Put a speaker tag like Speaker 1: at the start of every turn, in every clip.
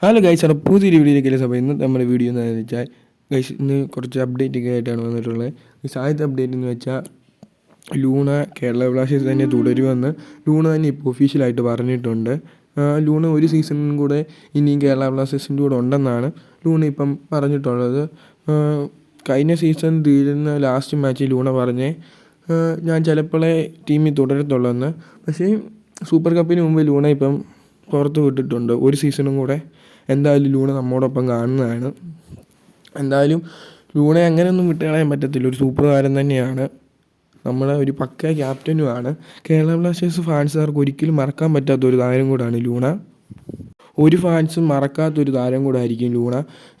Speaker 1: Hello guys, ആണ് പുതിയൊരു വീഡിയോയിലേക്ക് സമയം. ഇന്ന് നമ്മുടെ വീഡിയോ എന്താണെന്ന് വെച്ചാൽ ഗൈസ്, ഇന്ന് കുറച്ച് അപ്ഡേറ്റ് ഒക്കെ ആയിട്ടാണ് വന്നിട്ടുള്ളത്. ഈ ആദ്യത്തെ അപ്ഡേറ്റ് എന്ന് വെച്ചാൽ ലൂണ കേരള ബ്ലാസ്റ്റേഴ്സ് തന്നെ തുടരുമെന്ന് ലൂണ തന്നെ ഇപ്പോൾ ഒഫീഷ്യലായിട്ട് പറഞ്ഞിട്ടുണ്ട്. ലൂണ ഒരു സീസണും കൂടെ ഇനിയും കേരള ബ്ലാസ്റ്റേഴ്സിൻ്റെ കൂടെ ഉണ്ടെന്നാണ് ലൂണ ഇപ്പം പറഞ്ഞിട്ടുള്ളത്. കഴിഞ്ഞ സീസൺ തീരുന്ന ലാസ്റ്റ് മാച്ചിൽ ലൂണ പറഞ്ഞേ ഞാൻ ചിലപ്പോഴേ ടീമിൽ തുടരത്തുള്ളൂ. പക്ഷേ സൂപ്പർ കപ്പിന് മുമ്പ് ലൂണ ഇപ്പം പുറത്ത് വിട്ടിട്ടുണ്ട്. ഒരു സീസണും കൂടെ എന്തായാലും ലൂണ നമ്മോടൊപ്പം കാണുന്നതാണ്. എന്തായാലും ലൂണയെ അങ്ങനെയൊന്നും വിട്ടുകളയാൻ പറ്റത്തില്ല. ഒരു സൂപ്പർ താരം തന്നെയാണ്, നമ്മുടെ ഒരു പക്ക ക്യാപ്റ്റനുമാണ്. കേരള ബ്ലാസ്റ്റേഴ്സ് ഫാൻസുകാർക്ക് ഒരിക്കലും മറക്കാൻ പറ്റാത്തൊരു താരം കൂടാണ് ലൂണ. ഒരു ഫാൻസും മറക്കാത്തൊരു താരം കൂടെ ആയിരിക്കും ലൂണ.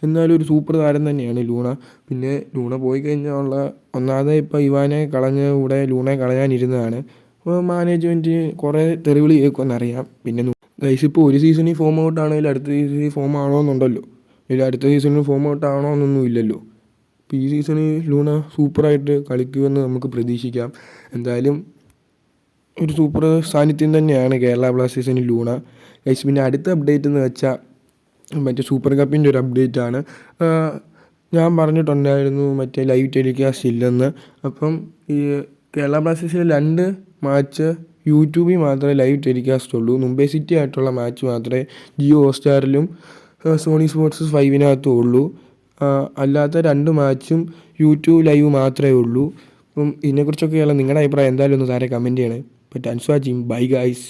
Speaker 1: എന്നാലും ഒരു സൂപ്പർ താരം തന്നെയാണ് ലൂണ. പിന്നെ ലൂണ പോയി കഴിഞ്ഞാലുള്ള ഒന്നാമത് ഇപ്പോൾ ഇവാനെ കളഞ്ഞ കൂടെ ലൂണയെ കളയാനിരുന്നതാണ്. അപ്പോൾ മാനേജ്മെൻറ്റ് കുറേ തെറിവിളി കേൾക്കുമെന്നറിയാം. പിന്നെ ഗൈസ്, ഇപ്പോൾ ഒരു സീസണിൽ ഫോം ഔട്ട് ആണെങ്കിൽ അടുത്ത സീസണിൽ ഫോം ആവണമെന്നുണ്ടല്ലോ, ഇല്ല അടുത്ത സീസണിൽ ഫോം ഔട്ട് ആവണമെന്നൊന്നും ഇല്ലല്ലോ. ഇപ്പോൾ ഈ സീസണിൽ ലൂണ സൂപ്പറായിട്ട് കളിക്കുമെന്ന് നമുക്ക് പ്രതീക്ഷിക്കാം. എന്തായാലും ഒരു സൂപ്പർ സാന്നിധ്യം തന്നെയാണ് കേരള ബ്ലാസ്റ്റേഴ്സിന് ലൂണ. ഗൈസ്, പിന്നെ അടുത്ത അപ്ഡേറ്റ് എന്ന് വെച്ചാൽ മറ്റേ സൂപ്പർ കപ്പിൻ്റെ ഒരു അപ്ഡേറ്റാണ്. ഞാൻ പറഞ്ഞിട്ടുണ്ടായിരുന്നു മറ്റേ ലൈവ് ടെലികാസ്റ്റ് ഇല്ലെന്ന്. അപ്പം ഈ കേരള ബ്ലാസ്റ്റേഴ്സിലെ 2 മാച്ച് യൂട്യൂബിൽ മാത്രമേ ലൈവ് ടെലികാസ്റ്റ് ഉള്ളൂ. മുംബൈ സിറ്റി ആയിട്ടുള്ള മാച്ച് മാത്രമേ ജിയോ ഹോട്ട്സ്റ്റാറിലും സോണി സ്പോർട്സ് 5-നകത്തും ഉള്ളൂ. അല്ലാത്ത 2 മാച്ചും യൂട്യൂബ് ലൈവ് മാത്രമേ ഉള്ളൂ. അപ്പം ഇതിനെക്കുറിച്ചൊക്കെയുള്ള നിങ്ങളുടെ അഭിപ്രായം എന്തായാലും ഒന്ന് താഴെ കമൻറ്റ് ചെയ്യണേ. അപ്പോൾ thanks for watching. Bye guys.